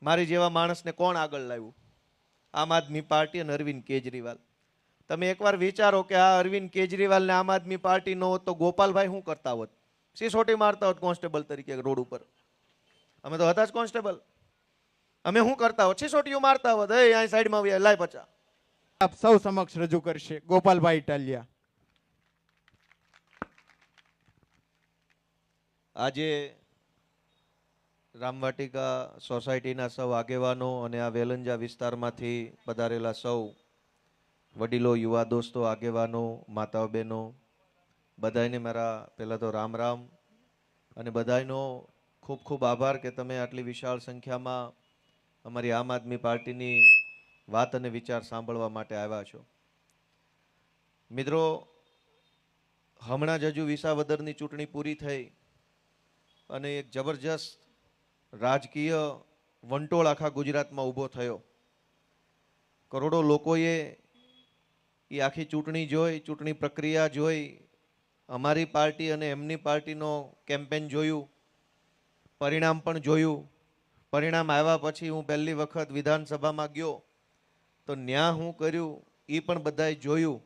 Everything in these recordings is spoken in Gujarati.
મારી જેવા માણસને કોણ આગળ લાવ્યું? આમ આદમી પાર્ટી અને અરવિંદ કેજરીવાલ. તમે એકવાર વિચારો કે આ અરવિંદ કેજરીવાલ ને આમ આદમી પાર્ટી ન હોત તો ગોપાલભાઈ શું કરતા હોત? સિસોટી મારતા હોત કોન્સ્ટેબલ તરીકે રોડ ઉપર? અમે તો હતા જ કોન્સ્ટેબલ. અમે શું કરતા હોત? સિસોટીઓ મારતા હોત. અહીં સાઈડમાં લાય પચા. આપ સૌ સમક્ષ રજૂ કરશે ગોપાલભાઈ ઇટાલિયા. આજે રામવાટિકા સોસાયટીના સૌ આગેવાનો અને આ વેલંજા વિસ્તારમાંથી પધારેલા સૌ વડીલો, યુવા દોસ્તો, આગેવાનો, માતાઓ, બહેનો, બધાને મારા પહેલાં તો રામ રામ અને બધાનો ખૂબ ખૂબ આભાર કે તમે આટલી વિશાળ સંખ્યામાં અમારી આમ આદમી પાર્ટીની વાત અને વિચાર સાંભળવા માટે આવ્યા છો. મિત્રો, હમણાં જ હજુ વિસાવદરની ચૂંટણી પૂરી થઈ અને એક જબરજસ્ત રાજકીય વંટોળ આખા ગુજરાતમાં ઊભો થયો. કરોડો લોકોએ એ આખી ચૂંટણી જોઈ, ચૂંટણી પ્રક્રિયા જોઈ, અમારી પાર્ટી અને એમની પાર્ટીનો કેમ્પેન જોયું, પરિણામ પણ જોયું. પરિણામ આવ્યા પછી હું પહેલી વખત વિધાનસભામાં ગયો તો ન્યા હું કર્યું એ પણ બધાએ જોયું.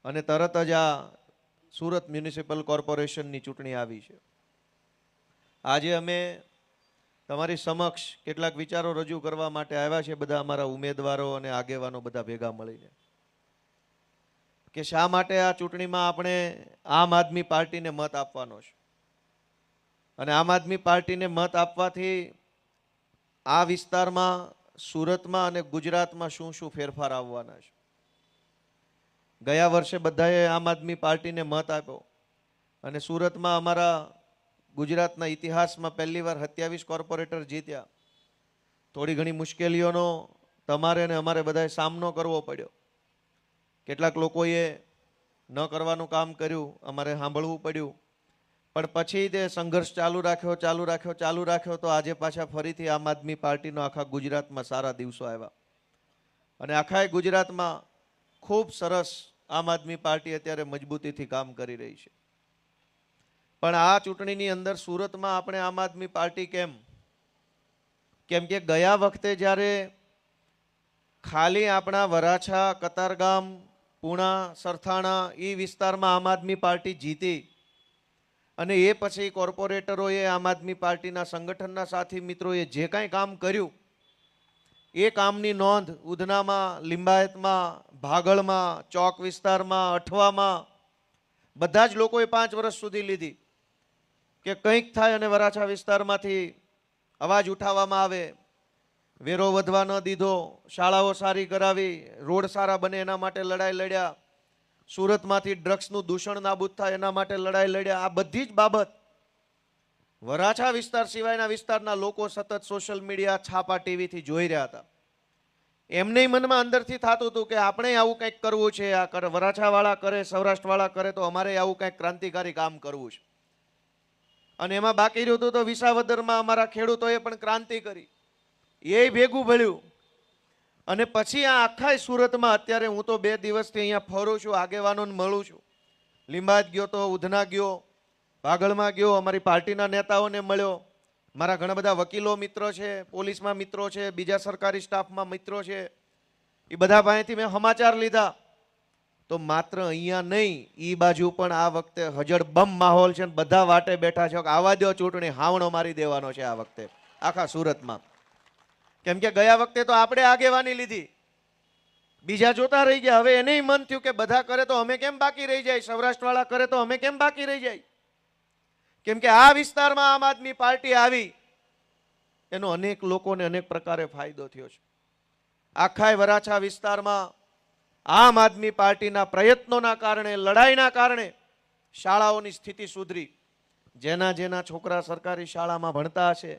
અને તરત જ આ સુરત મ્યુનિસિપલ કોર્પોરેશનની ચૂંટણી આવી છે. આજે અમે તમારી સમક્ષ કેટલાક વિચારો રજૂ કરવા માટે આવ્યા છે, બધા અમારા ઉમેદવારો અને આગેવાનો બધા ભેગા મળીને, કે શા માટે આ ચૂંટણીમાં આપણે આમ આદમી પાર્ટીને મત આપવાનો છે. અને આમ આદમી પાર્ટીને મત આપવાથી આ વિસ્તારમાં, સુરતમાં અને ગુજરાતમાં શું શું ફેરફાર આવવાના છે. ગયા વર્ષે બધાએ આમ આદમી પાર્ટીને મત આપ્યો અને સુરતમાં અમારા ગુજરાતના ઇતિહાસમાં પહેલીવાર 27 કોર્પોરેટર જીત્યા. થોડી ઘણી મુશ્કેલીઓનો તમારે અને અમારે બધાએ સામનો કરવો પડ્યો. કેટલાક લોકોએ ન કરવાનું કામ કર્યું, અમારે સાંભળવું પડ્યું. પણ પછી તે સંઘર્ષ ચાલુ રાખ્યો તો આજે પાછા ફરીથી આમ આદમી પાર્ટીનો આખા ગુજરાતમાં સારા દિવસો આવ્યા. અને આખા ગુજરાતમાં ખૂબ સરસ આમ આદમી પાર્ટી અત્યારે મજબૂતીથી કામ કરી રહી છે. પણ આ ચૂંટણીની અંદર સુરતમાં આપણે આમ આદમી પાર્ટી કેમ કે ગયા વખતે જ્યારે ખાલી આપણા વરાછા, કતારગામ, પૂણા, સરથાણા એ વિસ્તારમાં આમ આદમી પાર્ટી જીતી અને એ પછી કોર્પોરેટરોએ, આમ આદમી પાર્ટીના સંગઠનના સાથી મિત્રોએ જે કાંઈ કામ કર્યું એ કામની નોંધ ઉધનામાં, લિંબાયતમાં, ભાગળમાં, ચોક વિસ્તારમાં, અઠવામાં બધા જ લોકોએ 5 વર્ષ સુધી લીધી કે કંઈક થાય અને વરાછા વિસ્તારમાંથી અવાજ ઉઠાવવામાં આવે. વેરો વધવા ન દીધો, શાળાઓ સારી કરાવી, રોડ સારા બને એના માટે લડાઈ લડ્યા, સુરતમાંથી ડ્રગ્સનું દૂષણ નાબૂદ થાય એના માટે લડાઈ લડ્યા. આ બધી જ બાબત વરાછા વિસ્તાર સિવાયના વિસ્તારના લોકો સતત સોશિયલ મીડિયા, છાપા, ટીવીથી જોઈ રહ્યા હતા. એમને મનમાં અંદરથી થતું હતું કે આપણે આવું કંઈક કરવું છે. આ વરાછાવાળા કરે, સૌરાષ્ટ્રવાળા કરે તો અમારે આવું કંઈક ક્રાંતિકારી કામ કરવું છે. અને એમાં બાકી રહ્યું હતું તો વિસાવદરમાં અમારા ખેડૂતોએ પણ ક્રાંતિ કરી, એ ભેગું ભળ્યું. અને પછી આ આખા સુરતમાં અત્યારે હું તો 2 દિવસથી અહીંયા ફરું છું, આગેવાનોને મળું છું. લિંબાયત ગયો તો, ઉધના ગયો, ભાગળમાં ગયો, અમારી પાર્ટીના નેતાઓને મળ્યો. મારા ઘણા બધા વકીલો મિત્રો છે, પોલીસમાં મિત્રો છે, બીજા સરકારી સ્ટાફમાં મિત્રો છે. એ બધા પાસેથી મેં સમાચાર લીધા. તો માત્ર અહીંયા નહીં, એ બાજુ પણ આ વખતે હજળબમ માહોલ છે. બધા વાટે બેઠા છે કે આવા દો ચૂંટણી, હાવણો મારી દેવાનો છે આ વખતે આખા સુરતમાં. કેમ કે ગયા વખતે તો આપણે આગેવાની લીધી, બીજા જોતા રહી ગયા. હવે એને મન થયું કે બધા કરે તો અમે કેમ બાકી રહી જાય, સૌરાષ્ટ્રવાળા કરે તો અમે કેમ બાકી રહી જાય. કેમ કે આ વિસ્તારમાં આમ આદમી પાર્ટી આવી એનો અનેક લોકોને અનેક પ્રકારે ફાયદો થયો છે. આખા વરાછા વિસ્તારમાં આમ આદમી પાર્ટીના પ્રયત્નોના કારણે, લડાઈના કારણે શાળાઓની સ્થિતિ સુધરી. જેના છોકરા સરકારી શાળામાં ભણતા હશે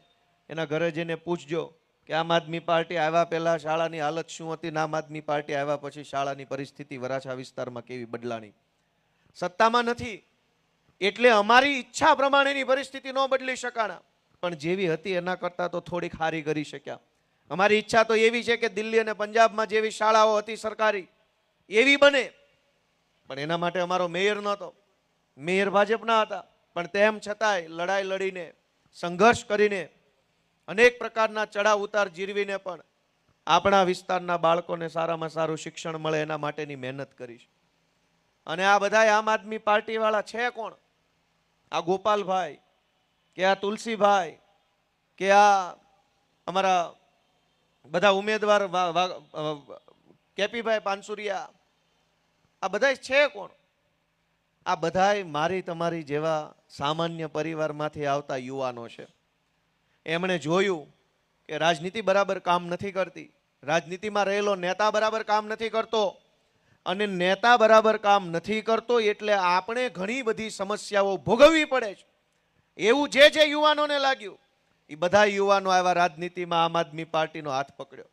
એના ઘરે જઈને પૂછજો કે આમ આદમી પાર્ટી આવ્યા પહેલા શાળાની હાલત શું હતી ને આમ આદમી પાર્ટી આવ્યા પછી શાળાની પરિસ્થિતિ વરાછા વિસ્તારમાં કેવી બદલાણી. સત્તામાં નથી એટલે અમારી ઈચ્છા પ્રમાણેની પરિસ્થિતિ ન બદલી શકાણા, પણ જેવી હતી એના કરતાં તો થોડીક સારી કરી શક્યા. અમારી ઈચ્છા તો એવી છે કે દિલ્હી અને પંજાબમાં જેવી શાળાઓ હતી સરકારી એવી બને, પણ એના માટે અમારો મેયર નહોતો, મેયર ભાજપના હતા. પણ તેમ છતાંય લડાઈ લડીને, સંઘર્ષ કરીને અનેક પ્રકારના ચડાવ ઉતાર જીરવીને પણ આપણા વિસ્તારના બાળકોને સારામાં સારું શિક્ષણ મળે એના માટેની મહેનત કરીશ. અને આ બધા આમ આદમી પાર્ટી વાળા છે કોણ? આ ગોપાલભાઈ કે આ તુલસીભાઈ કે આ અમારા બધા ઉમેદવાર કેપીભાઈ પાનસુરિયા, આ બધા છે કોણ? આ બધાય મારી તમારી જેવા સામાન્ય પરિવારમાંથી આવતા યુવાનો છે. એમણે જોયું કે રાજનીતિ બરાબર કામ નથી કરતી, રાજનીતિમાં રહેલો નેતા બરાબર કામ નથી કરતો, અને નેતા બરાબર કામ નથી કરતો એટલે આપણે ઘણી બધી સમસ્યાઓ ભોગવવી પડે છે. એવું જે યુવાનોને લાગ્યું એ બધા યુવાનો આવ્યા રાજનીતિમાં, આમ આદમી પાર્ટીનો હાથ પકડ્યો.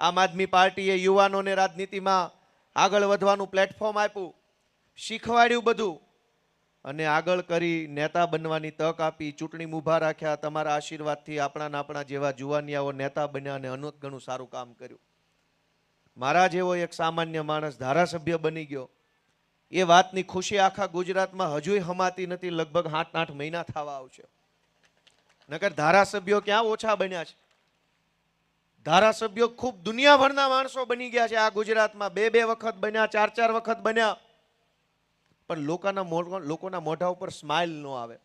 આમ આદમી પાર્ટીએ યુવાનોને રાજનીતિમાં આગળ વધવાનું પ્લેટફોર્મ આપ્યું, શીખવાડ્યું બધું, અને આગળ કરી નેતા બનવાની તક આપી, ચૂંટણી ઊભા રાખ્યા. તમારા આશીર્વાદથી આપણા જેવા જુવાનિયાઓ નેતા બન્યા અને અનેક ઘણું સારું કામ કર્યું. મારા જેવો એક સામાન્ય માણસ ધારાસભ્ય બની ગયો, એ વાતની ખુશી આખા ગુજરાતમાં હજુય હમાતી નથી. લગભગ 7-8 મહિના થવા આવશે. નકર ધારાસભ્યો ક્યાં ઓછા બન્યા છે? ધારાસભ્યો ખૂબ દુનિયાભરના માણસો બની ગયા છે આ ગુજરાતમાં. 2-2 વખત બન્યા, 4-4 વખત બન્યા, પણ લોકોના મોઢા ઉપર સ્માઇલ ન આવે.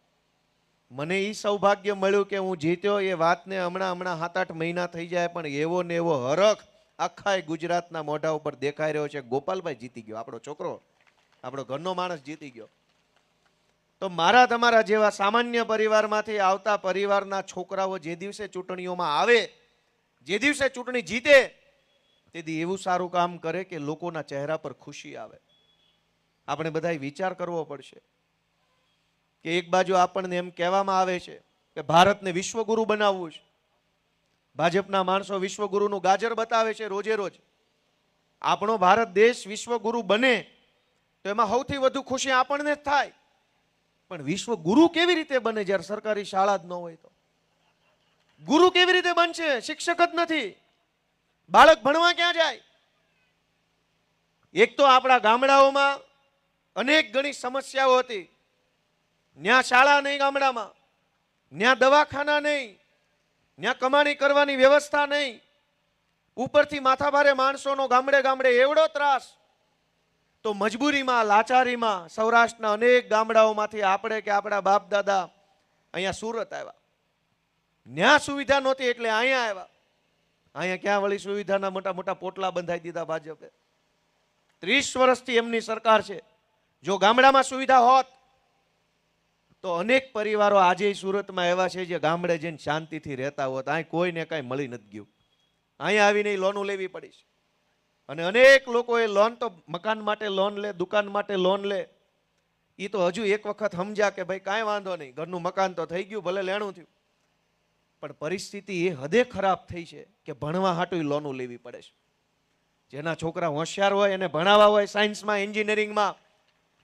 મને એ સૌભાગ્ય મળ્યું કે હું જીત્યો. એ વાતને હમણાં 7-8 મહિના થઈ જાય, પણ એવો ને એવો હરખ આખા ગુજરાતના મોઢા ઉપર દેખાઈ રહ્યો છે. ગોપાલભાઈ જીતી ગયો, આપણો છોકરો, આપણો ઘરનો માણસ જીતી ગયો. તો મારા તમારા જેવા સામાન્ય પરિવારમાંથી આવતા પરિવારના છોકરાઓ જે દિવસે ચૂંટણીઓમાં આવે, જે દિવસે ચૂંટણી જીતે, તેથી એવું સારું કામ કરે કે લોકોના ચહેરા પર ખુશી આવે. આપણે બધાએ વિચાર કરવો પડશે કે એક બાજુ આપણને એમ કહેવામાં આવે છે કે ભારતને વિશ્વગુરુ બનાવવું છે. ભાજપના માણસો વિશ્વગુરુનું ગાજર બતાવે છે રોજે રોજ. આપણો ભારત દેશ વિશ્વગુરુ બને તો એમાં સૌથી વધુ ખુશી આપણને જ થાય. પણ વિશ્વગુરુ કેવી રીતે બને જ્યારે સરકારી શાળા જ ન હોય? તો ગુરુ કેવી રીતે બનશે? શિક્ષક જ નથી. બાળક ભણવા ક્યાં જાય? એક તો આપણા ગામડાઓમાં અનેક ઘણી સમસ્યાઓ હતી. ન્યા શાળા નહીં ગામડામાં, ન્યા દવાખાના નહીં, ન્યા કમાણી કરવાની વ્યવસ્થા નહીં, ઉપરથી માથાભારે માણસોનો ગામડે ગામડે એવડો ત્રાસ. તો મજબૂરીમાં, લાચારીમાં સૌરાષ્ટ્રના અનેક ગામડાઓમાંથી આપણે કે આપણા બાપ દાદા અહીંયા સુરત આવ્યા. ન્યા સુવિધા નહોતી એટલે અહીંયા આવ્યા. અહીંયા ક્યાં વળી સુવિધાના મોટા મોટા પોટલા બંધાઈ દીધા ભાજપે. 30 વર્ષથી એમની સરકાર છે. જો ગામડામાં સુવિધા હોત તો અનેક પરિવારો આજે સુરતમાં એવા છે જે ગામડે જઈને શાંતિથી રહેતા હોત. અહીં કોઈને કાંઈ મળી નથી ગયું. અહીંયા આવીને લોનો લેવી પડી છે. અને અનેક લોકો એ લોન તો મકાન માટે લોન લે, દુકાન માટે લોન લે. એ તો હજુ એક વખત સમજ્યા કે ભાઈ કાંઈ વાંધો નહીં, ઘરનું મકાન તો થઈ ગયું, ભલે લેણું થયું. પણ પરિસ્થિતિ એ હદે ખરાબ થઈ છે કે ભણવા હાટું લોનો લેવી પડે છે. જેના છોકરા હોશિયાર હોય એને ભણાવવા હોય સાયન્સમાં, એન્જિનિયરિંગમાં,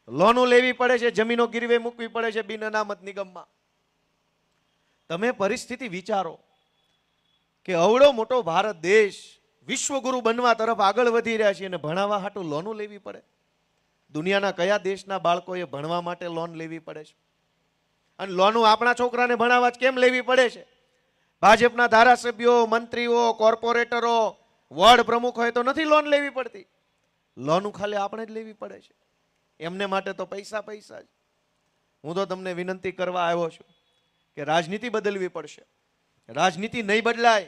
લોનો લેવી પડે છે, જમીનો ગીરવે મૂકવી પડે છે બિન અનામત નિગમમાં. તમે પરિસ્થિતિ વિચારો કે અવળો મોટો ભારત દેશ વિશ્વગુરુ બનવા તરફ આગળ વધી રહ્યા છે અને ભણાવવા હાટું લોનો લેવી પડે. દુનિયાના કયા દેશના બાળકોએ ભણવા માટે લોન લેવી પડે છે? અને લોનો આપણા છોકરાને ભણાવવા જ કેમ લેવી પડે છે? ભાજપના ધારાસભ્યો, મંત્રીઓ, કોર્પોરેટરો, વોર્ડ પ્રમુખ હોય તો નથી લોન લેવી પડતી. લોન ખાલી આપણે જ લેવી પડે છે. એમને માટે તો પૈસા પૈસા જ. હું તો તમને વિનંતી કરવા આવ્યો છું કે રાજનીતિ બદલવી પડશે. રાજનીતિ નહીં બદલાય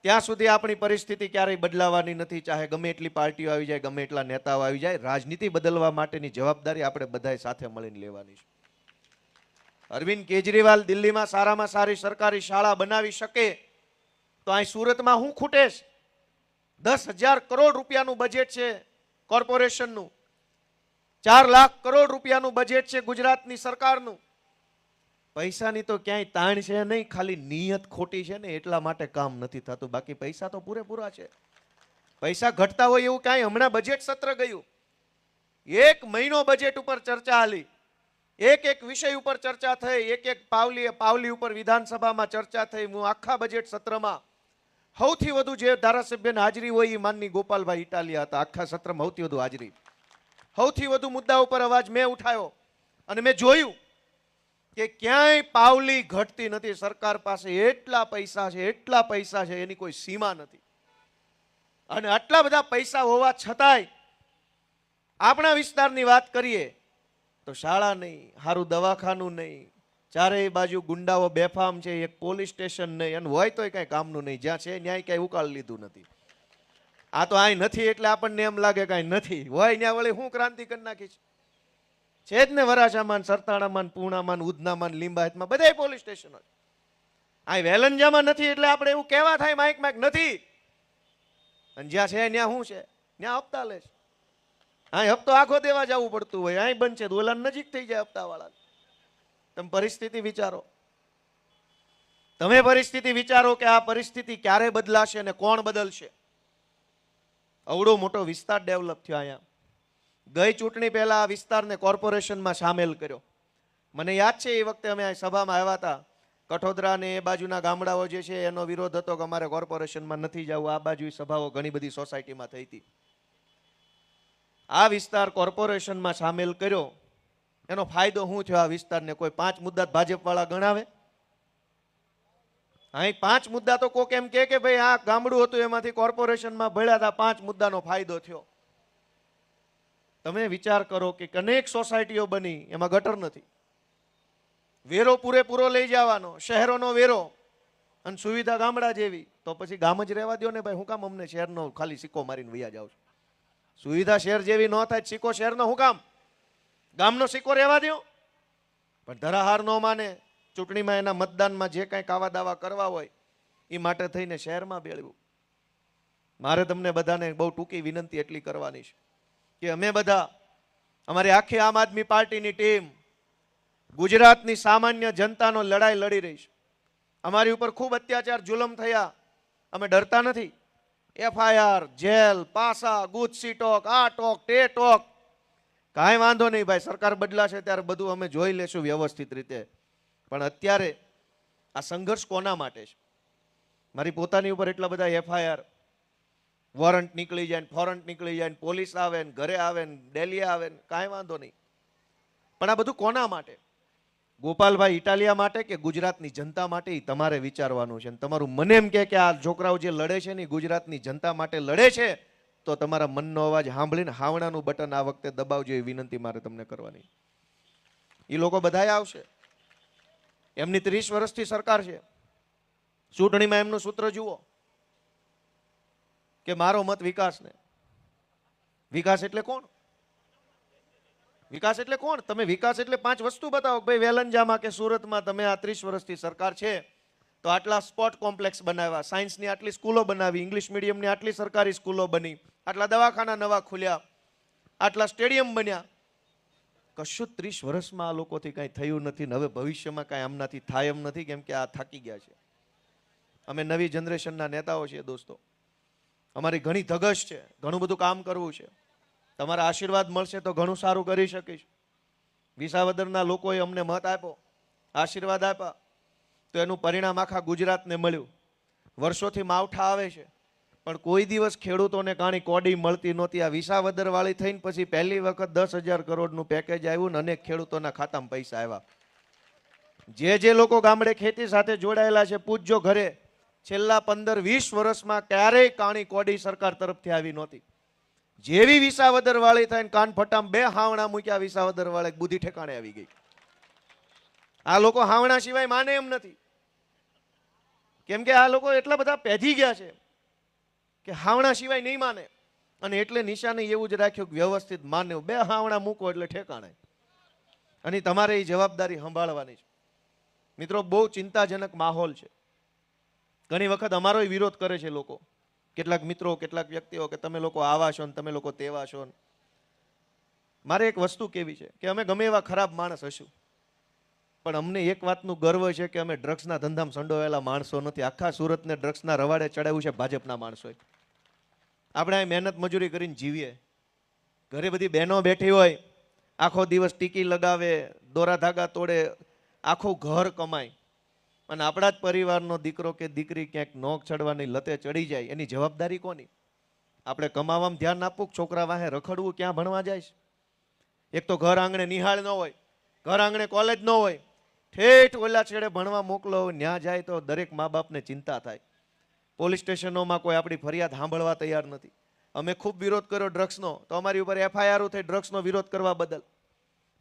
ત્યાં સુધી આપણી પરિસ્થિતિ ક્યારેય બદલાવાની નથી. ચાહે ગમે એટલી પાર્ટીઓ આવી જાય, ગમે એટલા નેતાઓ આવી જાય, રાજનીતિ બદલવા માટેની જવાબદારી આપણે બધાએ સાથે મળીને લેવાની છે. અરવિંદ કેજરીવાલ દિલ્હીમાં સારામાં સારી સરકારી શાળા બનાવી શકે તો અહીં સુરતમાં શું ખૂટે છે? 10,000 કરોડ રૂપિયાનું બજેટ છે કોર્પોરેશનનું. 4 લાખ કરોડ રૂપિયાનું બજેટ છે ગુજરાતની સરકારનું. પૈસાની તો ક્યાંય તાણ છે નહીં, ખાલી નિયત ખોટી છે ને એટલા માટે કામ નથી થતું. બાકી પૈસા તો પૂરેપૂરા છે. પૈસા ઘટતા હોય એવું કાંઈ. હમણાં બજેટ સત્ર ગયું, 1 મહિનો બજેટ ઉપર ચર્ચા હાલી, એક વિષય ઉપર ચર્ચા થઈ, એક પાવલી ઉપર વિધાનસભામાં ચર્ચા થઈ. હું આખા બજેટ સત્રમાં સૌથી વધુ જે ધારાસભ્યની હાજરી હોય એ માનની ગોપાલભાઈ ઇટાલિયા હતા. આખા સત્રમાં સૌથી વધુ હાજરી, સૌથી વધુ મુદ્દા ઉપર અવાજ મેં ઉઠાવ્યો. અને મેં જોયું કે ક્યાંય પાવલી ઘટતી નથી. સરકાર પાસે એટલા પૈસા છે એની કોઈ સીમા નથી. અને આટલા બધા પૈસા હોવા છતાંય આપણા વિસ્તારની વાત કરીએ તો શાળા નહીં, સારું દવાખાનું નહીં, ચારેય બાજુ ગુંડાઓ બેફામ છે, એક પોલીસ સ્ટેશન નહીં, અને હોય તોય કઈ કામનું નહીં. જ્યાં છે ન્યાય કઈ ઉકાળ લીધું નથી. આ તો અહીં નથી એટલે આપણને એમ લાગે કાંઈ નથી હોય. ત્યાં વળી હું ક્રાંતિ કરી નાખી છે જ ને. વરાછામાં, સરતાણામાં, પૂર્ણામાં, ઉધનામાં, લિંબાયતમાં બધાય પોલીસ સ્ટેશનો. અહીં વેલંજામાં નથી એટલે આપણે એવું કહેવા થાય માઇક નથી. અને જ્યાં છે ત્યાં શું છે? ત્યાં હપ્તા લે છે. અહીં હપ્તો આખો દેવા જવું પડતું હોય, અહીં બંધ છે તો ઓલા નજીક થઈ જાય હપ્તા વાળા. તમે પરિસ્થિતિ વિચારો. તમે પરિસ્થિતિ વિચારો કે આ પરિસ્થિતિ ક્યારે બદલાશે અને કોણ બદલશે. અવડો મોટો વિસ્તાર ડેવલપ થયો. અહીંયા ગઈ ચૂંટણી પહેલા આ વિસ્તારને કોર્પોરેશનમાં સામેલ કર્યો. મને યાદ છે એ વખતે અમે સભામાં આવ્યા હતા. કઠોદરા ને એ બાજુના ગામડાઓ જે છે એનો વિરોધ હતો કે અમારે કોર્પોરેશનમાં નથી જવું. આ બાજુ સભાઓ ઘણી બધી સોસાયટીમાં થઈ હતી. આ વિસ્તાર કોર્પોરેશનમાં સામેલ કર્યો એનો ફાયદો શું થયો આ વિસ્તારને? કોઈ 5 મુદ્દા ભાજપ વાળા ગણાવે? અહીં 5 મુદ્દા તો કોક એમ કે ભાઈ આ ગામડું હતું એમાંથી કોર્પોરેશનમાં ભળ્યા હતા, 5 મુદ્દાનો ફાયદો થયો. તમે વિચાર કરો કે અનેક સોસાયટીઓ બની એમાં ગટર નથી, વેરો પૂરેપૂરો લઈ જવાનો, શહેરોનો વેરો, અને સુવિધા ગામડા જેવી. તો પછી ગામ જ રહેવા દો ને ભાઈ. હું કામ અમને શહેરનો ખાલી સિક્કો મારીને વૈયા જાવ છો? સુવિધા શહેર જેવી ન થાય, સિક્કો શહેરનો હું કામ? ગામનો સિક્કો રહેવા દો. પણ ધરાહાર ન માને, ચૂંટણીમાં એના મતદાનમાં જે કાંઈ કાવા દાવા કરવા હોય એ માટે થઈને શહેરમાં બેળવું. મારે તમને બધાને બહુ ટૂંકી વિનંતી એટલી કરવાની છે કે અમે બધા, અમારી આખી આમ આદમી પાર્ટીની ટીમ ગુજરાતની સામાન્ય જનતાનો લડાઈ લડી રહી છે. અમારી ઉપર ખૂબ અત્યાચાર જુલમ થયા, અમે ડરતા નથી. FIR, જેલ, પાસા, ગુજસી ટોક, આ ટોક, તે ટોક, કાંઈ વાંધો નહીં ભાઈ. સરકાર બદલાશે ત્યારે બધું અમે જોઈ લેશું વ્યવસ્થિત રીતે. પણ અત્યારે આ સંઘર્ષ કોના માટે છે? મારી પોતાની ઉપર એટલા બધા FIR, વોરંટ નીકળી જાય, ફોરંટ નીકળી જાય, પોલીસ આવે ને ઘરે આવે ને ડેલી આવે ને, કાંઈ વાંધો નહીં. પણ આ બધું કોના માટે? ગોપાલભાઈ ઇટાલિયા માટે કે ગુજરાતની જનતા માટે? એ તમારે વિચારવાનું છે. તમારું મને એમ કે આ છોકરાઓ જે લડે છે ને ગુજરાતની જનતા માટે લડે છે, તો તમારા મનનો અવાજ સાંભળીને હાવણાનું બટન આ વખતે દબાવજો એવી વિનંતી મારે તમને કરવાની. એ લોકો બધાય આવશે. એમની 30 વર્ષથી સરકાર છે. ચૂંટણીમાં એમનું સૂત્ર જુઓ કે મારો મત વિકાસને. વિકાસ એટલે કોણ? વિકાસ એટલે કોણ? તમે વિકાસ એટલે 5 વસ્તુ બતાવો. ભાઈ વેલંજામાં કે સુરતમાં તમે આ 30 વર્ષથી સરકાર છે તો આટલા સ્પોર્ટ કોમ્પ્લેક્સ બનાવ્યા, સાયન્સની આટલી સ્કૂલો બનાવી, ઇંગ્લિશ મીડિયમની આટલી સરકારી સ્કૂલો બની, આટલા દવાખાના નવા ખુલ્યા, આટલા સ્ટેડિયમ બન્યા. કશું 30 વર્ષમાં આ લોકોથી કાંઈ થયું નથી. હવે ભવિષ્યમાં કાંઈ આમનાથી થાય એમ નથી, કેમ કે આ થાકી ગયા છે. અમે નવી જનરેશનના નેતાઓ છીએ દોસ્તો. અમારી ઘણી ધગશ છે, ઘણું બધું કામ કરવું છે. તમારા આશીર્વાદ મળશે તો ઘણું સારું કરી શકીશ. વિસાવદરના લોકોએ અમને મત આપ્યો, આશીર્વાદ આપ્યા, તો એનું પરિણામ આખા ગુજરાતને મળ્યું. વર્ષોથી માવઠા આવે છે પણ કોઈ દિવસ ખેડૂતોને કાણી કોડી મળતી નહોતી. આ વિસાવદર વાળી થઈને પછી પહેલી વખત 10,000 કરોડનું પેકેજ આવ્યું ને અનેક ખેડૂતોના ખાતામાં પૈસા આવ્યા. જે લોકો ગામડે ખેતી સાથે જોડાયેલા છે, પૂછજો ઘરે, છેલ્લા 15-20 વર્ષમાં ક્યારેય કાણી કોડી સરકાર તરફથી આવી નહોતી. જેવી વિસાવદર વાળી થઈને કાન ફટામ 2 હાવણા મૂક્યા વિસાવદર વાળે, બુદ્ધિ ઠેકાણે આવી ગઈ. આ લોકો હાવણા સિવાય માને એમ નથી, કેમ કે આ લોકો એટલા બધા પેધી ગયા છે કે હાવણા સિવાય નહીં માને. અને એટલે નિશાને એવું જ રાખ્યું કે વ્યવસ્થિત માને. 2 હાવણા મૂકો એટલે ઠેકાણે. અને તમારે એ જવાબદારી સંભાળવાની છે. મિત્રો, બહુ ચિંતાજનક માહોલ છે. ઘણી વખત અમારો વિરોધ કરે છે લોકો, કેટલાક મિત્રો, કેટલાક વ્યક્તિઓ, કે તમે લોકો આવા છો ને તમે લોકો તેવા છો. મારે એક વસ્તુ કેવી છે કે અમે ગમે એવા ખરાબ માણસ હશું, પણ અમને એક વાતનું ગર્વ છે કે અમે ડ્રગ્સના ધંધામાં સંડોવાયેલા માણસો નથી. આખા સુરતને ડ્રગ્સના રવાડે ચડાવ્યું છે ભાજપના માણસોએ. આપણે અહીં મહેનત મજૂરી કરીને જીવીએ. ઘરે બધી બહેનો બેઠી હોય, આખો દિવસ ટીકી લગાવે, દોરા ધાગા તોડે, આખું ઘર કમાય, અને આપણા જ પરિવારનો દીકરો કે દીકરી ક્યાંક નોક ચડવાની લતે ચડી જાય, એની જવાબદારી કોની? આપણે કમાવામાં ધ્યાન આપવું, છોકરા વાહે રખડવું, ક્યાં ભણવા જાય? એક તો ઘર આંગણે નિહાળ ન હોય, ઘર આંગણે કોલેજ ન હોય, ઠેઠ ઓલા છેડે ભણવા મોકલો, ન્યા જાય તો દરેક મા બાપને ચિંતા થાય. પોલીસ સ્ટેશનોમાં કોઈ આપણી ફરિયાદ સાંભળવા તૈયાર નથી. અમે ખૂબ વિરોધ કર્યો ડ્રગ્સનો, તો અમારી ઉપર FIR થઈ ડ્રગ્સનો વિરોધ કરવા બદલ.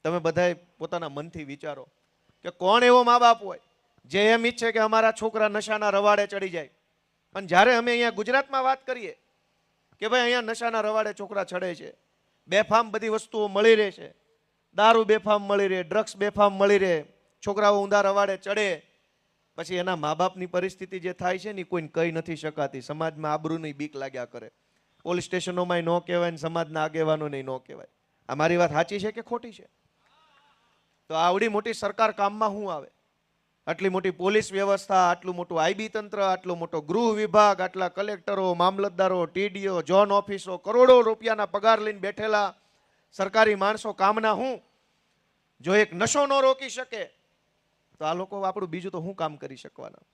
તમે બધાએ પોતાના મનથી વિચારો કે કોણ એવો મા બાપ હોય જે એમ ઈચ્છે કે અમારા છોકરા નશાના રવાડે ચડી જાય. પણ જ્યારે અમે અહીંયા ગુજરાતમાં વાત કરીએ કે ભાઈ અહીંયા નશાના રવાડે છોકરા ચડે છે, બેફામ બધી વસ્તુઓ મળી રહે છે, દારૂ બેફામ મળી રહે, ડ્રગ્સ બેફામ મળી રહે, છોકરાઓ ઊંધા રવાડે ચડે, પછી એના મા બાપની પરિસ્થિતિ જે થાય છે ને કોઈને કહી નથી શકાતી. સમાજમાં આબરૂની બીક લાગ્યા કરે. પોલીસ સ્ટેશનોમાં ન કહેવાય ને સમાજના આગેવાનોને ન કહેવાય. આ મારી વાત સાચી છે કે ખોટી છે? તો આવડી મોટી સરકાર કામમાં શું આવે? આટલી મોટી પોલીસ વ્યવસ્થા, આટલું મોટું IB તંત્ર, આટલો મોટો ગૃહ વિભાગ, આટલા કલેક્ટરો, મામલતદારો, TDO, ઝોન ઓફિસો, કરોડો રૂપિયાના પગાર લઈને બેઠેલા સરકારી માણસો કામના હું? જો એક નશો ન રોકી શકે તો આ લોકો આપણું બીજું તો શું કામ કરી શકવાના?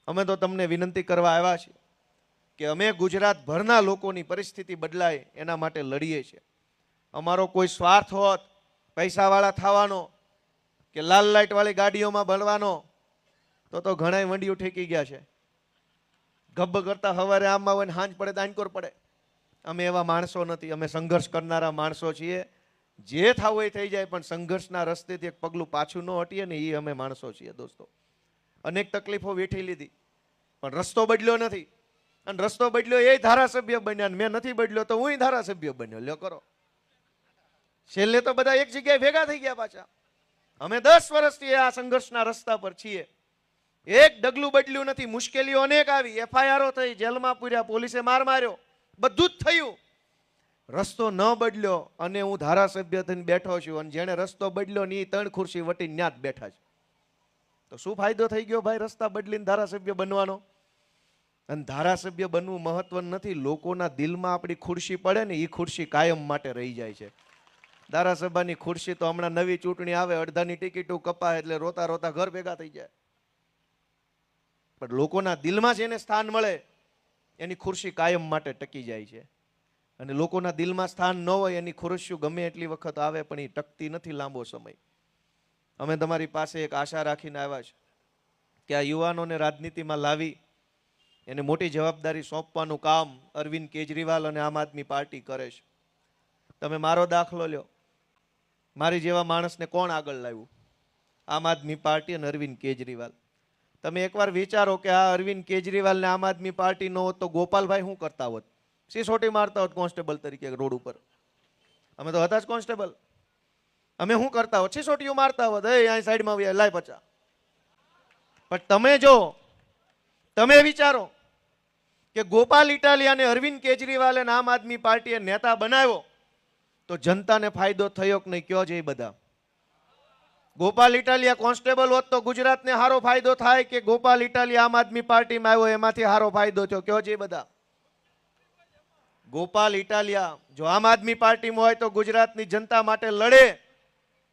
અમે તો તમને વિનંતી કરવા આવ્યા છીએ કે અમે ગુજરાતભરના લોકોની પરિસ્થિતિ બદલાય એના માટે લડીએ છીએ. અમારો કોઈ સ્વાર્થ હોત પૈસાવાળા થવાનો કે લાલ લાઇટ વાળી ગાડીઓમાં ભરવાનો તો ઘણા વંડીઓ ઠેકી ગયા છે. ગબ્બ કરતા સવારે આમમાં હોય ને હાંજ પડે તો આંકોર પડે. અમે એવા માણસો નથી. અમે સંઘર્ષ કરનારા માણસો છીએ. જે થવું એ થઈ જાય, પણ સંઘર્ષના રસ્તેથી એક પગલું પાછું ન હટીએ ને એ અમે માણસો છીએ દોસ્તો. અનેક તકલીફો વેઠી લીધી પણ રસ્તો બદલ્યો નથી. અને રસ્તો બદલ્યો એ ધારાસભ્ય બન્યા, મેં નથી બદલ્યો તો હું ધારાસભ્ય બન્યો. લ્યો કરો. છેલ્લે તો બધા એક જગ્યાએ ભેગા થઈ ગયા પાછા. અમે 10 વર્ષથી આ સંઘર્ષના રસ્તા પર છીએ. એક ડગલું બદલ્યું નથી. મુશ્કેલીઓ અનેક આવી, FIR થઈ, જેલમાં પૂર્યા, પોલીસે માર માર્યો, બધું જ થયું. રસ્તો ન બદલ્યો અને હું ધારાસભ્ય થઈને બેઠો છું. અને જેણે રસ્તો બદલ્યો ને એ 3 ખુરશી વટીને ન્યા જ બેઠા છે. તો શું ફાયદો થઈ ગયો ભાઈ રસ્તા બદલીને ધારાસભ્ય બનવાનો? અને ધારાસભ્ય બનવું મહત્વનું નથી. લોકોના દિલમાં આપણી ખુરશી પડે ને એ ખુરશી કાયમ માટે રહી જાય છે. ધારાસભાની ખુરશી તો હમણાં નવી ચૂંટણી આવે, અડધાની ટિકિટો કપાય એટલે રોતા રોતા ઘર ભેગા થઈ જાય. પણ લોકોના દિલમાં જેને સ્થાન મળે એની ખુરશી કાયમ માટે ટકી જાય છે. અને લોકોના દિલમાં સ્થાન ન હોય એની ખુરશીઓ ગમે એટલી વખત આવે પણ એ ટકતી નથી લાંબો સમય. અમે તમારી પાસે એક આશા રાખીને આવ્યા છે કે આ યુવાનોને રાજનીતિમાં લાવી એને મોટી જવાબદારી સોંપવાનું કામ અરવિંદ કેજરીવાલ અને આમ આદમી પાર્ટી કરે છે. તમે મારો દાખલો લ્યો. મારી જેવા માણસને કોણ આગળ લાવ્યું? આમ આદમી પાર્ટી અને અરવિંદ કેજરીવાલ. તમે એકવાર વિચારો કે આ અરવિંદ કેજરીવાલ ને આમ આદમી પાર્ટી નો હોત તો ગોપાલભાઈ શું કરતા હોત? સિસોટી મારતા હોત કોન્સ્ટેબલ તરીકે રોડ ઉપર. અમે તો હતા જ કોન્સ્ટેબલ. અમે શું કરતા હોત? સિસોટીઓ મારતા હોત. અહીં સાઈડમાં લાય પચા. પણ તમે વિચારો કે ગોપાલ ઇટાલિયા ને અરવિંદ કેજરીવાલ અને આમ આદમી પાર્ટીએ નેતા બનાવ્યો તો જનતાને ફાયદો થયો કે નહીં? કયો છે એ બધા? ગોપાલ ઇટાલિયા કોન્સ્ટેબલ હોત તો ગુજરાતને સારો ફાયદો થાય કે ગોપાલ ઇટાલિયા આમ આદમી પાર્ટીમાં આવ્યો એમાંથી સારો ફાયદો થયો? કયો છે એ બધા? ગોપાલ ઇટાલિયા જો આમ આદમી પાર્ટીમાં હોય તો ગુજરાતની જનતા માટે લડે,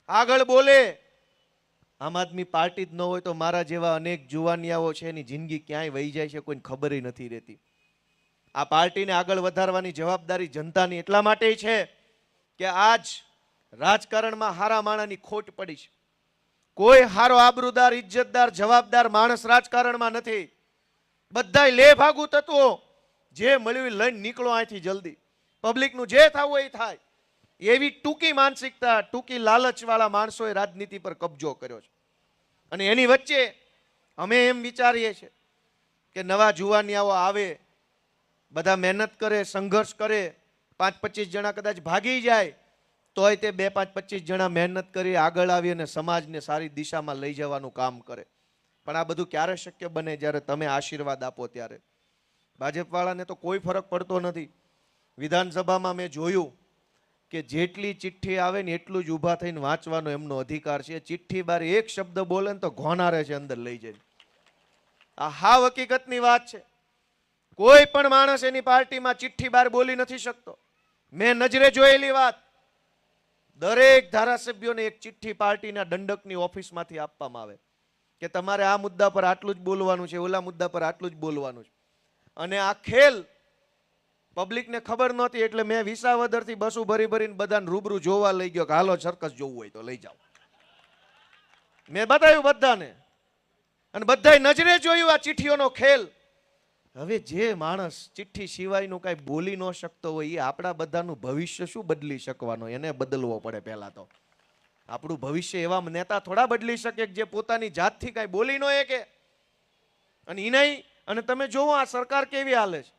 આગળ બોલે. આમ આદમી પાર્ટી જ ન હોય તો મારા જેવા અનેક જુવાનિયાઓ છે એની જિંદગી ક્યાંય વહી જાય છે કોઈને ખબર નથી રહેતી. આ પાર્ટીને આગળ વધારવાની જવાબદારી જનતાની એટલા માટે છે કે આજ રાજકારણમાં હારા માણાની ખોટ પડી છે. કોઈ હારો આબરૂદાર, ઇજ્જતદાર, જવાબદાર માણસ રાજકારણમાં નથી. બધાય લે ભાગુ તત્વો જે મળ્યું લઈને નીકળો અહીંથી જલ્દી. પબ્લિકનું જે થવું એ થાય એવી ટૂંકી માનસિકતા, ટૂંકી લાલચવાળા માણસોએ રાજનીતિ પર કબજો કર્યો છે. અને એની વચ્ચે અમે એમ વિચારીએ છીએ કે નવા જુવાનિયાઓ આવે, બધા મહેનત કરે, સંઘર્ષ કરે, 5-25 જણા કદાચ ભાગી જાય તોય તે 2-5-25 જણા મહેનત કરી આગળ આવી અને સમાજને સારી દિશામાં લઈ જવાનું કામ કરે. પણ આ બધું ક્યારે શક્ય બને? જ્યારે તમે આશીર્વાદ આપો ત્યારે. ભાજપવાળાને તો કોઈ ફરક પડતો નથી. વિધાનસભામાં મેં જોયું કે જેટલી ચિઠ્ઠી આવે ને એટલું જ ઊભા થઈને વાંચવાનો એમનો અધિકાર છે. ચિઠ્ઠી બાર એક શબ્દ બોલે ને તો ઘોનારે છે અંદર લઈ જઈને. આ હાવ હકીકતની વાત છે. કોઈ પણ માણસ એની પાર્ટીમાં ચિઠ્ઠી બાર બોલી નથી શકતો. મેં નજરે જોયેલી વાત. દરેક ધારાસભ્યોને એક ચિઠ્ઠી પાર્ટીના દંડકની ઓફિસમાંથી આપવામાં આવે કે તમારે આ મુદ્દા પર આટલું જ બોલવાનું છે, ઓલા મુદ્દા પર આટલું જ બોલવાનું છે. અને આ ખેલ પબ્લિકને ખબર નહોતી એટલે મેં વિસાવદરથી બસો ભરીને બધાને રૂબરૂ જોવા લઈ ગયો કે હાલો સર્કસ જોવું હોય તો લઈ જાઓ. મેં બતાવ્યું બધાને, અને બધાય નજરે જોયું આ ચિઠ્ઠીઓનો ખેલ. હવે જે માણસ ચિઠ્ઠી સિવાયનું કાંઈ બોલી ન શકતો હોય એ આપણા બધાનું ભવિષ્ય શું બદલી શકવાનો? એને બદલવો પડે પહેલા તો. આપણું ભવિષ્ય એવા નેતા થોડા બદલી શકે કે જે પોતાની જાતથી કાંઈ બોલી ન શકે. અને ઈ નહીં, અને તમે જોવો આ સરકાર કેવી હાલે છે.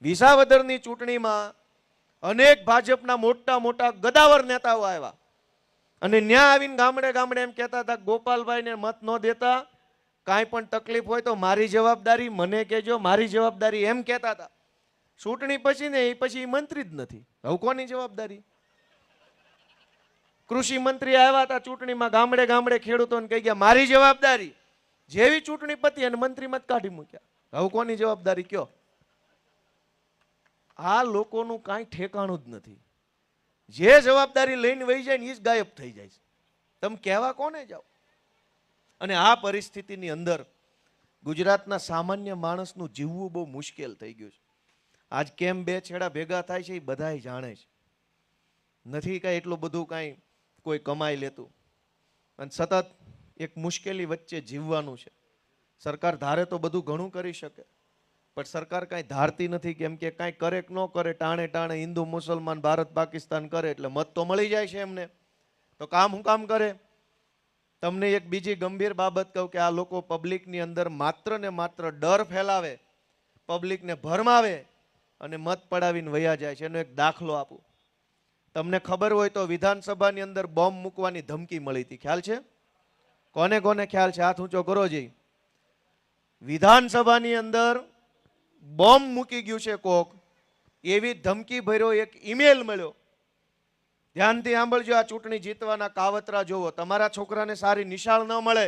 વિસાવદરની ચૂંટણીમાં અનેક ભાજપના મોટા મોટા ગદાવર નેતાઓ આવ્યા અને ન્યા આવીને ગામડે ગામડે એમ કહેતા હતા ગોપાલભાઈને મત ન દેતા, કાંઈ પણ તકલીફ હોય તો મારી જવાબદારી, મને કહેજો, મારી જવાબદારી, એમ કહેતા હતા. ચૂંટણી પછી ને એ પછી મંત્રી જ નથી. હવે કોની જવાબદારી? કૃષિ મંત્રી આવ્યા હતા ચૂંટણીમાં, ગામડે ગામડે ખેડૂતોને કહી ગયા મારી જવાબદારી. જેવી ચૂંટણી પતી અને મંત્રીમાં જ કાઢી મૂક્યા. હવે કોની જવાબદારી કયો? આ લોકોનું કાંઈ ઠેકાણું જ નથી. જે જવાબદારી લઈને વહી જાય ને એ જ ગાયબ થઈ જાય છે. તમે કહેવા કોને જાઓ? અને આ પરિસ્થિતિની અંદર ગુજરાતના સામાન્ય માણસનું જીવવું બહુ મુશ્કેલ થઈ ગયું છે. આજ કેમ બે છેડા ભેગા થાય છે એ બધાય જાણે છે. નથી કાંઈ એટલું બધું કાંઈ કોઈ કમાઈ લેતું, અને સતત એક મુશ્કેલી વચ્ચે જીવવાનું છે. સરકાર ધારે તો બધું ઘણું કરી શકે, પણ સરકાર કાંઈ ધારતી નથી. કેમ કે કાંઈ કરે કે ન કરે, ટાણે ટાણે હિન્દુ મુસલમાન ભારત પાકિસ્તાન કરે એટલે મત તો મળી જાય છે એમને. તો કામ હું કામ કરે? તમને એક બીજી ગંભીર બાબત કહું કે આ લોકો પબ્લિકની અંદર માત્ર ને માત્ર ડર ફેલાવે, પબ્લિકને ભરમાવે અને મત પડાવીને વયા જાય છે. એનો એક દાખલો આપું. તમને ખબર હોય તો વિધાનસભાની અંદર બોમ્બ મૂકવાની ધમકી મળી હતી, ખ્યાલ છે? કોને કોને ખ્યાલ છે? હાથ ઊંચો કરો જઈ. વિધાનસભાની અંદર બોમ્બ મૂકી ગયું છે કોક, એવી ધમકી ભર્યો એક ઈમેલ મળ્યો. ધ્યાનથી સાંભળજો, આ ચૂંટણી જીતવાના કાવતરા જોવો. તમારા છોકરાને સારી નિશાળ ન મળે,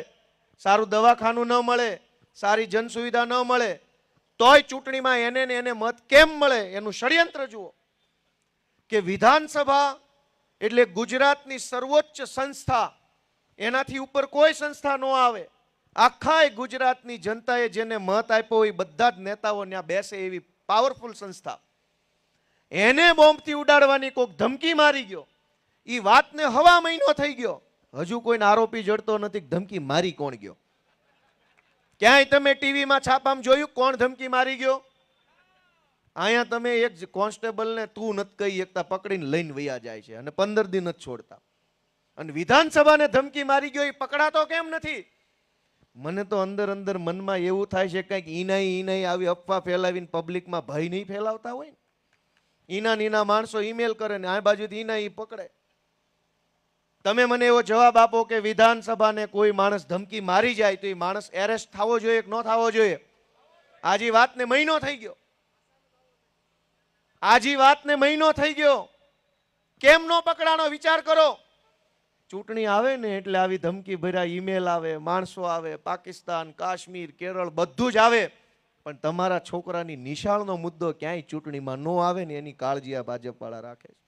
સારું દવાખાનું ન મળે, સારી જનસુવિધા ન મળે, તોય ચૂંટણીમાં એને ને એને મત કેમ મળે એનું ષડયંત્ર જુઓ. કે વિધાનસભા એટલે ગુજરાતની સર્વોચ્ચ સંસ્થા, એનાથી ઉપર કોઈ સંસ્થા ન આવે. આખા ગુજરાતની જનતાએ જેને મત આપ્યો હોય બધા જ નેતાઓ ત્યાં બેસે એવી પાવરફુલ સંસ્થા, એને બોમ્બથી ઉડાડવાની કોઈક ધમકી મારી ગયો. એ વાતને હવા મહિનો થઈ ગયો, હજુ કોઈને આરોપી જડતો નથી. ધમકી મારી કોણ ગયો? ક્યાંય તમે ટીવીમાં છાપામાં જોયું કોણ ધમકી મારી ગયો? અહીંયા તમે એક કોન્સ્ટેબલને તું નથી કહી એકતા પકડીને લઈને વયા જાય છે અને 15 દિન જ છોડતા. અને વિધાનસભાને ધમકી મારી ગયો એ પકડાતો કેમ નથી? મને તો અંદર અંદર મનમાં એવું થાય છે કંઈક ઈનાઈ આવી અફવા ફેલાવીને પબ્લિકમાં ભય નહીં ફેલાવતા હોય. ઈના માણસો ઈમેલ કરે ને આ બાજુથી ઈના પકડે. તમે મને એવો જવાબ આપો કે વિધાનસભાને કોઈ માણસ ધમકી મારી જાય તો એ માણસ એરેસ્ટ થવો જોઈએ કે ન થવો જોઈએ? આજી વાતને મહિનો થઈ ગયો. આજી વાતને મહિનો થઈ ગયો. કેમ નો પકડાનો? વિચાર કરો. ચૂંટણી આવે ને એટલે આવી ધમકી ભર્યા ઈમેલ આવે, માણસો આવે, પાકિસ્તાન, કાશ્મીર, કેરળ બધું જ આવે, પણ તમારા છોકરાની નિશાળનો મુદ્દો ક્યાંય ચૂંટણીમાં ન આવે ને એની કાળજી આ ભાજપવાળા રાખે છે.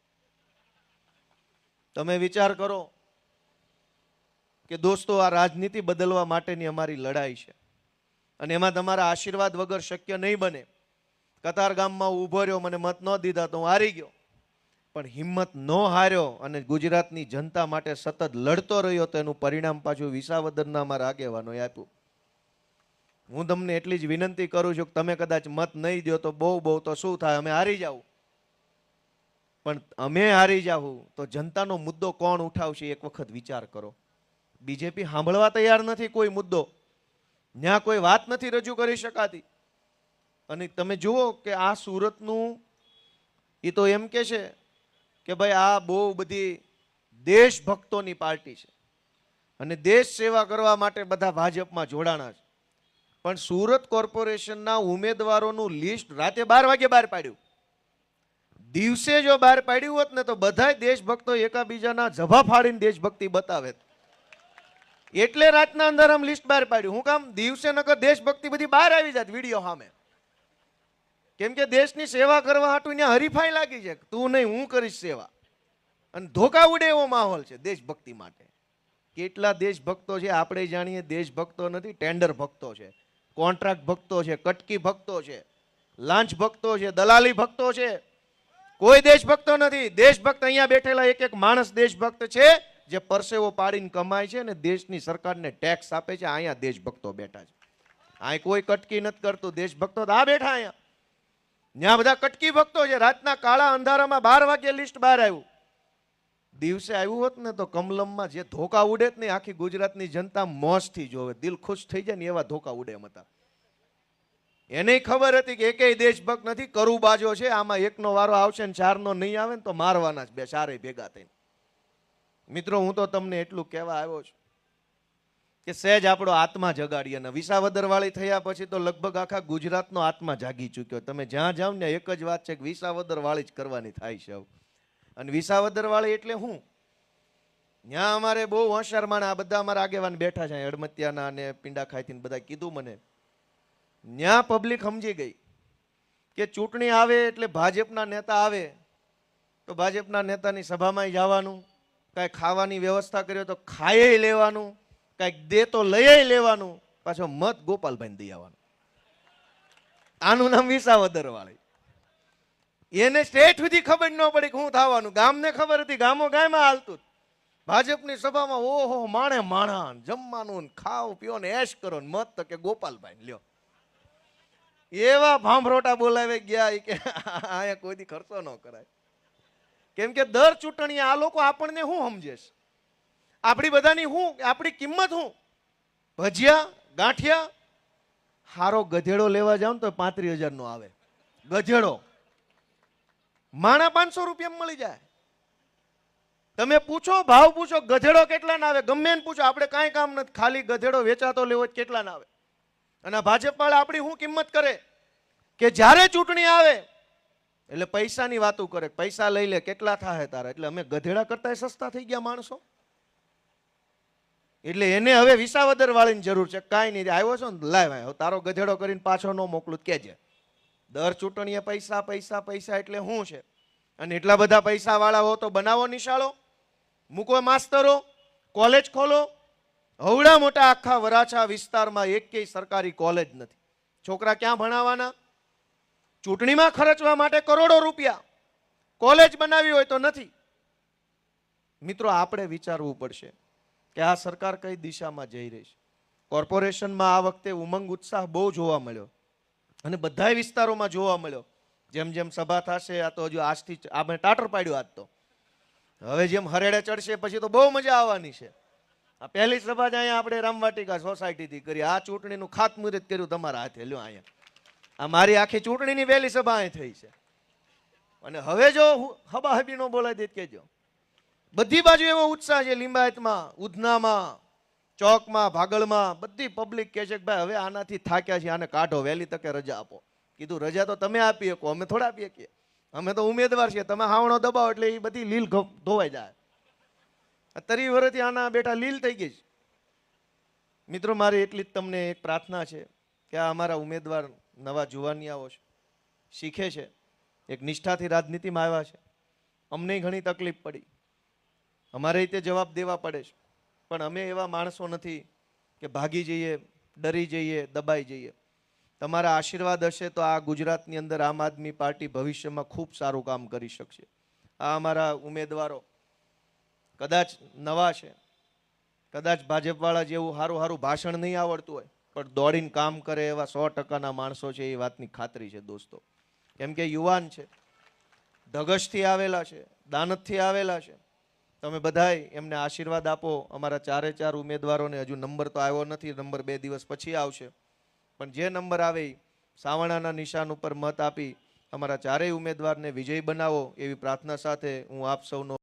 તમે વિચાર કરો કે દોસ્તો, આ રાજનીતિ બદલવા માટેની અમારી લડાઈ છે અને એમાં તમારા આશીર્વાદ વગર શક્ય નહીં બને. કતારગામમાં ઊભો રહ્યો, મને મત ન દીધા તો હું હારી ગયો, પણ હિંમત ન હાર્યો અને ગુજરાતની જનતા માટે સતત લડતો રહ્યો તો એનું પરિણામ પાછું વિસાવદરના અમારા આગેવાનોએ આપ્યું. હું તમને એટલી જ વિનંતી કરું છું કે તમે કદાચ મત નહીં દો તો બહુ તો શું થાય, અમે હારી જાવ. પણ અમે હારી જાવું તો જનતાનો મુદ્દો કોણ ઉઠાવશે એક વખત વિચાર કરો. બીજેપી સાંભળવા તૈયાર નથી કોઈ મુદ્દો, ત્યાં કોઈ વાત નથી રજૂ કરી શકાતી. અને તમે જુઓ કે આ સુરતનું એ તો એમ કે છે કે ભાઈ આ બહુ બધી દેશભક્તોની પાર્ટી છે અને દેશ સેવા કરવા માટે બધા ભાજપમાં જોડાણા છે. પણ સુરત કોર્પોરેશનના ઉમેદવારોનું લિસ્ટ રાતે 12 વાગે બહાર પાડ્યું. દિવસે જો બહાર પાડ્યું હોત ને તો બધાય દેશભક્તો એકાબીજાના જભા ફાડીને દેશભક્તિ બતાવે. એટલે રાતના અંધારામ લિસ્ટ બહાર પાડ્યું. હું કામ? દિવસે નકર દેશભક્તિ બધી બહાર આવી જાત વિડીયો સામે. કેમ કે દેશની સેવા કરવા હાટું ત્યાં હરીફાઈ લાગી છે, તું નહીં હું કરીશ સેવા, અને ધોકા ઉડે એવો માહોલ છે દેશભક્તિ માટે. કેટલા દેશભક્તો છે આપણે જાણીએ? દેશભક્તો નથી, ટેન્ડર ભક્તો છે, કોન્ટ્રાક્ટ ભક્તો છે, કટકી ભક્તો છે, લાંચ ભક્તો છે, દલાલી ભક્તો છે. કોઈ દેશભક્તો નથી. દેશભક્ત અહીંયા બેઠેલા એક એક માણસ દેશભક્ત છે જે પરસેવો પાડીને કમાય છે ને દેશની સરકારને ટેક્સ આપે છે, અહીંયા દેશભક્તો બેઠા છે. અહીં કોઈ કટકી નથી કરતું. દેશભક્તો તો આ બેઠા અહીંયા. ત્યાં બધા કટકી ભક્તો છે. રાતના કાળા અંધારામાં 12 વાગ્યે લિસ્ટ બહાર આવ્યું. દિવસે આવ્યું હોત ને તો કમલમમાં જે ધોકા ઉડે જ નહીં, આખી ગુજરાતની જનતા મોજથી જોવે, દિલ ખુશ થઈ જાય ને એવા ધોકા ઉડે એમ હતા. એને ખબર હતી કે એકેય દેશભક્ત નથી, કરુબાજો છે, આમાં એકનો વારો આવશે ને 4નો નહીં આવે ને તો મારવાના જ બે ચારે ભેગા થઈને. મિત્રો, હું તો તમને એટલું કહેવા આવ્યો છું કે સહેજ આપણો આત્મા જગાડીએ. અને વિસાવદર વાળી થયા પછી તો લગભગ આખા ગુજરાતનો આત્મા જાગી ચૂક્યો. તમે જ્યાં જાઓ ને એક જ વાત છે કે વિસાવદર વાળી જ કરવાની થાય છે. અને વિસાવદર વાળી એટલે હું, ત્યાં અમારે બહુ હોશિયાર માણસ, આ બધા અમારા આગેવાન બેઠા છે અડમતિયાના અને પિંડા ખાઈથી બધા કીધું મને. ત્યાં પબ્લિક સમજી ગઈ કે ચૂંટણી આવે એટલે ભાજપના નેતા આવે તો ભાજપના નેતાની સભામાં જવાનું, કાંઈ ખાવાની વ્યવસ્થા કર્યો તો ખાઈ લેવાનું, કાંઈક દે તો લઈ લેવાનું, પાછો મત ગોપાલભાઈને દઈ આવવાનું. આનું નામ વિસાવદર વાળી. એને સ્ટેટ સુધી ખબર ન પડી કે શું થવાનું. ગામને ખબર હતી, ગામો ગાયમાં હાલતું. ભાજપની સભામાં ઓહો માણે માણા, જમવાનું ખાઓ પીઓ ને એશ કરો ને મત તો કે ગોપાલભાઈ લ્યો. એવા ભાંભરોટા બોલાવે ગયા કે અહીંયા કોઈથી ખર્ચો ન કરાય. કેમ કે દર ચૂંટણી આ લોકો આપણને શું સમજે છે, આપણી બધાની શું, આપણી કિંમત શું. ભજીયા ગાંઠિયા હારો ગધેડો લેવા જાવ ને તો 35,000 નો આવે ગધેડો. માણા 500 રૂપિયા મળી જાય. તમે પૂછો, ભાવ પૂછો, ગધેડો કેટલા ના આવે, ગમે એને પૂછો, આપણે કાંઈ કામ નથી, ખાલી ગધેડો વેચાતો લેવો કેટલા ના આવે. અને ભાજપ વાળા આપણી શું કિંમત કરે કે જ્યારે ચૂંટણી આવે એટલે પૈસાની વાતો કરે, પૈસા લઈ લે, કેટલા થાય તારા. એટલે અમે ગધેડા કરતા સસ્તા થઈ ગયા માણસો. એટલે એને હવે વિસાવદર વાળીની જરૂર છે. કાંઈ નહીં, આવ્યો છો ને લાવ તારો ગધેડો કરીને પાછો ન મોકલું કેજે. દર ચૂંટણીએ પૈસા પૈસા પૈસા એટલે શું છે. અને એટલા બધા પૈસા વાળા હો તો બનાવો નિશાળો, મૂકો માસ્તરો, કોલેજ ખોલો. હવડા મોટા આખા વરાછા વિસ્તારમાં એકેય સરકારી કોલેજ નથી. છોકરા ક્યાં ભણાવવાના? ચૂંટણીમાં ખર્ચવા માટે કરોડો રૂપિયા. કોલેજ બનાવી હોય તો નથી. મિત્રો, આપણે વિચારવું પડશે કે આ સરકાર કઈ દિશામાં જઈ રહી છે. કોર્પોરેશનમાં આ વખતે ઉમંગ ઉત્સાહ બહુ જોવા મળ્યો અને બધાય વિસ્તારોમાં જોવા મળ્યો. જેમ જેમ સભા થશે, આ તો હજુ આજથી આપણે ટાટર પાડ્યું. આજ તો હવે જેમ હરેડે ચડશે પછી તો બહુ મજા આવવાની છે. આ પહેલી સભા જ અહીંયા આપણે રામવાટિકા સોસાયટીથી કરી. આ ચૂંટણીનું ખાતમુહૂર્ત કર્યું તમારા હાથે. લ્યો અહીંયા આ મારી આખી ચૂંટણીની વહેલી સભા અહીં થઈ છે. અને હવે જો હબાહબી નો બોલાય દે કહેજો. બધી બાજુ એવો ઉત્સાહ છે. લિંબાયતમાં, ઉધનામાં, ચોકમાં, ભાગળમાં બધી પબ્લિક કહે છે કે ભાઈ હવે આનાથી થાક્યા છે, આને કાઢો, વહેલી તકે રજા આપો. કીધું રજા તો તમે આપી શકો, અમે થોડા આપી શકીએ. અમે તો ઉમેદવાર છીએ, તમે હાવણો દબાવો એટલે એ બધી લીલ ધોવાઈ જાય. 30 વર્ષથી આના બેઠા લીલ થઈ ગઈ છે. મિત્રો, મારી એટલી જ તમને એક પ્રાર્થના છે કે આ અમારા ઉમેદવાર નવા જુવાનિયાઓ છે, શીખે છે, એક નિષ્ઠાથી રાજનીતિમાં આવ્યા છે. અમને ઘણી તકલીફ પડી, અમારે રીતે જવાબ દેવા પડે છે. પણ અમે એવા માણસો નથી કે ભાગી જઈએ, ડરી જઈએ, દબાઈ જઈએ. તમારા આશીર્વાદ હશે તો આ ગુજરાતની અંદર આમ આદમી પાર્ટી ભવિષ્યમાં ખૂબ સારું કામ કરી શકશે. આ અમારા ઉમેદવારો કદાચ નવા છે, કદાચ ભાજપવાળા જેવું સારું સારું ભાષણ નહીં આવડતું હોય, પણ દોડીને કામ કરે એવા 100%ના માણસો છે, એ વાતની ખાતરી છે દોસ્તો. કેમ કે યુવાન છે, ધગશથી આવેલા છે, દાનતથી આવેલા છે. તમે બધાય એમને આશીર્વાદ આપો. અમારા 4 ઉમેદવારોને હજુ નંબર તો આવ્યો નથી, નંબર 2 દિવસ પછી આવશે. પણ જે નંબર આવે સાવણાના નિશાન ઉપર મત આપી અમારા 4 ઉમેદવારને વિજય બનાવો એવી પ્રાર્થના સાથે હું આપ સૌનો